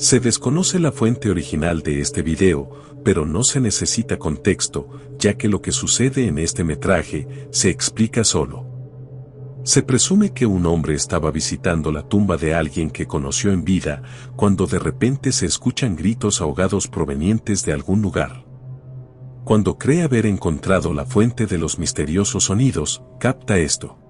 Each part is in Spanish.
Se desconoce la fuente original de este video, pero no se necesita contexto, ya que lo que sucede en este metraje se explica solo. Se presume que un hombre estaba visitando la tumba de alguien que conoció en vida, cuando de repente se escuchan gritos ahogados provenientes de algún lugar. Cuando cree haber encontrado la fuente de los misteriosos sonidos, capta esto.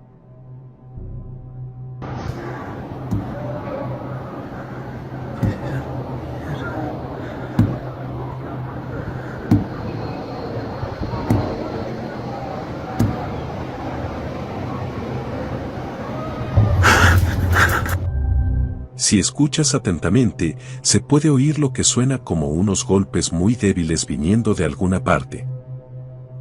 Si escuchas atentamente, se puede oír lo que suena como unos golpes muy débiles viniendo de alguna parte.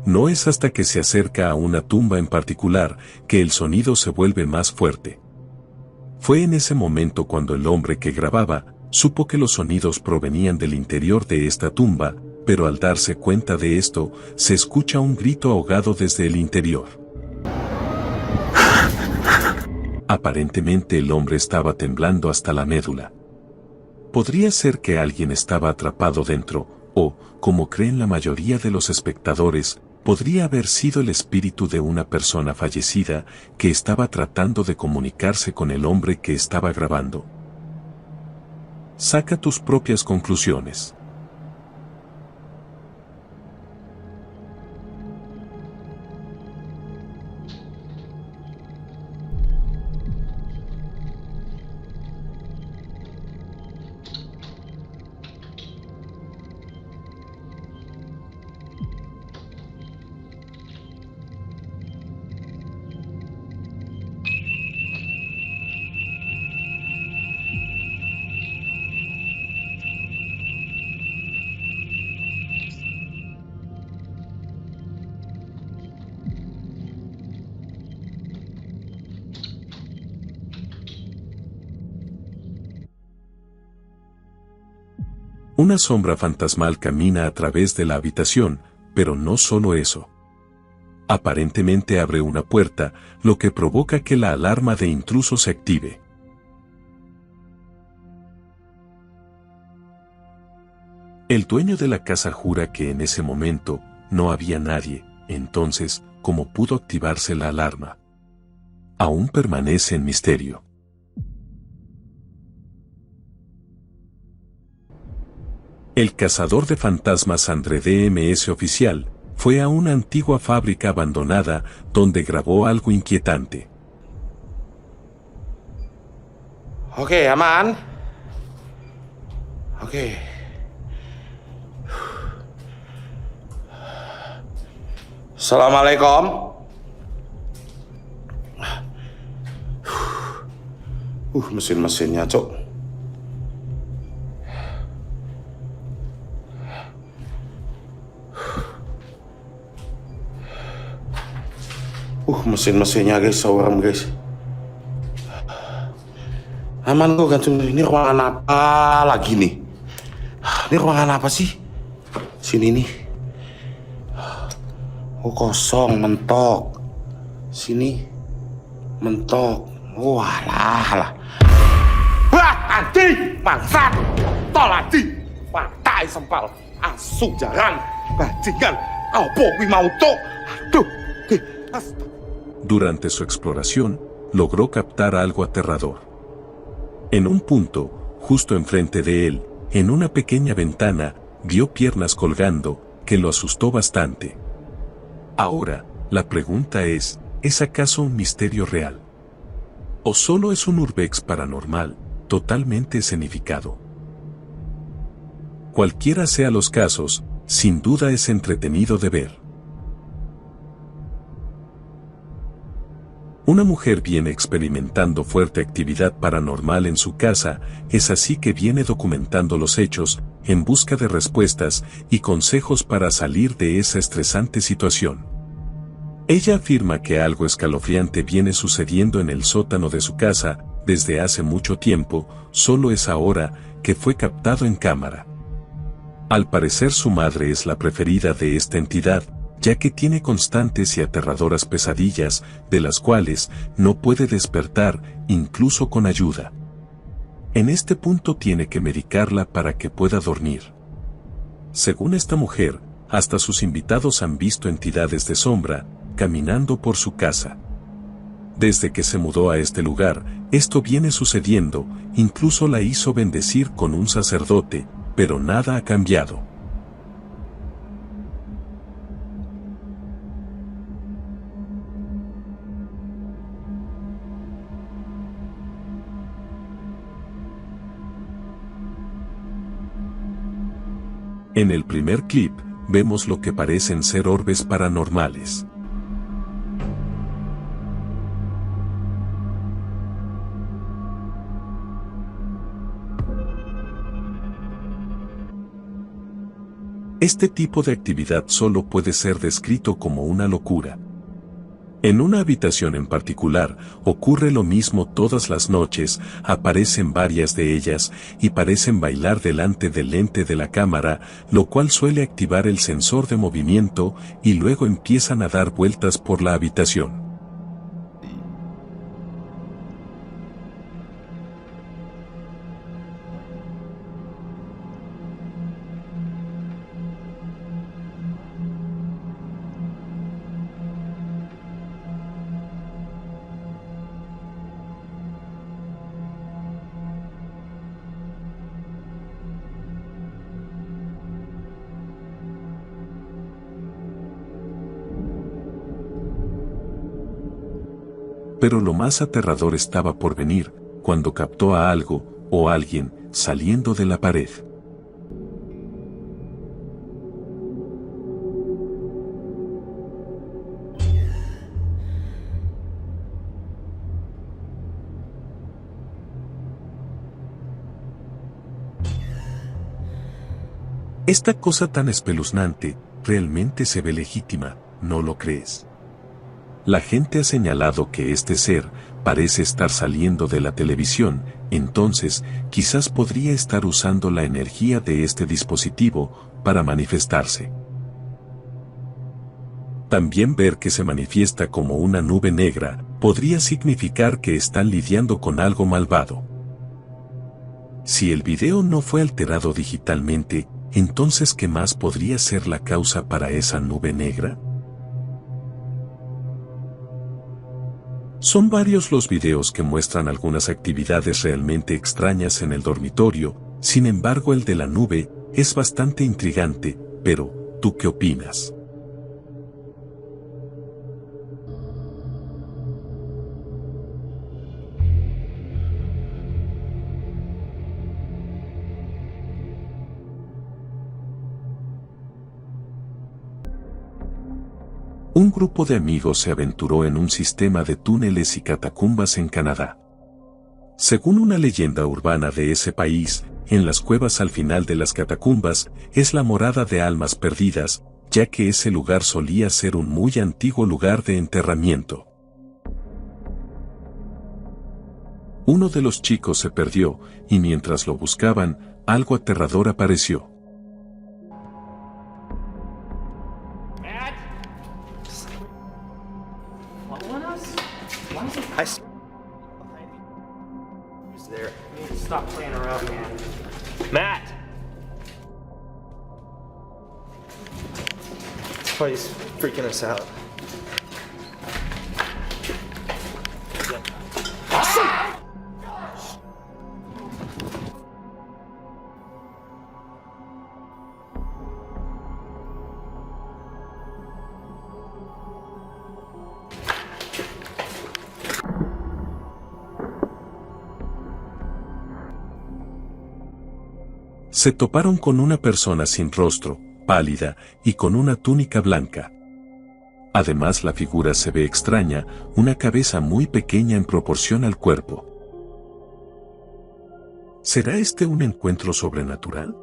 No es hasta que se acerca a una tumba en particular que el sonido se vuelve más fuerte. Fue en ese momento cuando el hombre que grababa supo que los sonidos provenían del interior de esta tumba, pero al darse cuenta de esto, se escucha un grito ahogado desde el interior. Aparentemente el hombre estaba temblando hasta la médula. Podría ser que alguien estaba atrapado dentro, o, como creen la mayoría de los espectadores, podría haber sido el espíritu de una persona fallecida que estaba tratando de comunicarse con el hombre que estaba grabando. Saca tus propias conclusiones. Una sombra fantasmal camina a través de la habitación, pero no solo eso. Aparentemente abre una puerta, lo que provoca que la alarma de intruso se active. El dueño de la casa jura que en ese momento no había nadie, entonces, ¿cómo pudo activarse la alarma? Aún permanece en misterio. El cazador de fantasmas André DMS oficial fue a una antigua fábrica abandonada donde grabó algo inquietante. Oke, aman. Oke. Assalamualaikum. Mesin-mesinnya, Cok. Mesin-mesinnya guys, sawerem guys. Aman kok gantung. Ini ruangan apa lagi nih? Ini ruangan apa sih? Sini nih. Oh kosong, mentok. Sini mentok. Oh alah. Wah anjing, bangsat. Tol anjing. Patai sempal. Asu jaran. Bajingan. Opo kuwi mau tok. Aduh. Durante su exploración, logró captar algo aterrador. En un punto, justo enfrente de él, en una pequeña ventana, vio piernas colgando, que lo asustó bastante. Ahora, la pregunta ¿es acaso un misterio real? ¿O solo es un urbex paranormal, totalmente escenificado? Cualquiera sea los casos, sin duda es entretenido de ver. Una mujer viene experimentando fuerte actividad paranormal en su casa, es así que viene documentando los hechos, en busca de respuestas y consejos para salir de esa estresante situación. Ella afirma que algo escalofriante viene sucediendo en el sótano de su casa, desde hace mucho tiempo, solo es ahora que fue captado en cámara. Al parecer su madre es la preferida de esta entidad, ya que tiene constantes y aterradoras pesadillas, de las cuales no puede despertar, incluso con ayuda. En este punto tiene que medicarla para que pueda dormir. Según esta mujer, hasta sus invitados han visto entidades de sombra, caminando por su casa. Desde que se mudó a este lugar, esto viene sucediendo, incluso la hizo bendecir con un sacerdote, pero nada ha cambiado. En el primer clip, vemos lo que parecen ser orbes paranormales. Este tipo de actividad solo puede ser descrito como una locura. En una habitación en particular, ocurre lo mismo todas las noches, aparecen varias de ellas, y parecen bailar delante del lente de la cámara, lo cual suele activar el sensor de movimiento, y luego empiezan a dar vueltas por la habitación. Pero lo más aterrador estaba por venir, cuando captó a algo, o alguien, saliendo de la pared. Esta cosa tan espeluznante, realmente se ve legítima, ¿no lo crees? La gente ha señalado que este ser parece estar saliendo de la televisión, entonces quizás podría estar usando la energía de este dispositivo para manifestarse. También ver que se manifiesta como una nube negra podría significar que están lidiando con algo malvado. Si el video no fue alterado digitalmente, entonces ¿qué más podría ser la causa para esa nube negra? Son varios los videos que muestran algunas actividades realmente extrañas en el dormitorio, sin embargo el de la nube es bastante intrigante, pero, ¿tú qué opinas? Un grupo de amigos se aventuró en un sistema de túneles y catacumbas en Canadá. Según una leyenda urbana de ese país, en las cuevas al final de las catacumbas es la morada de almas perdidas, ya que ese lugar solía ser un muy antiguo lugar de enterramiento. Uno de los chicos se perdió, y mientras lo buscaban, algo aterrador apareció. Stop playing around, man. Matt! This place is freaking us out. Se toparon con una persona sin rostro, pálida, y con una túnica blanca. Además la figura se ve extraña, una cabeza muy pequeña en proporción al cuerpo. ¿Será este un encuentro sobrenatural?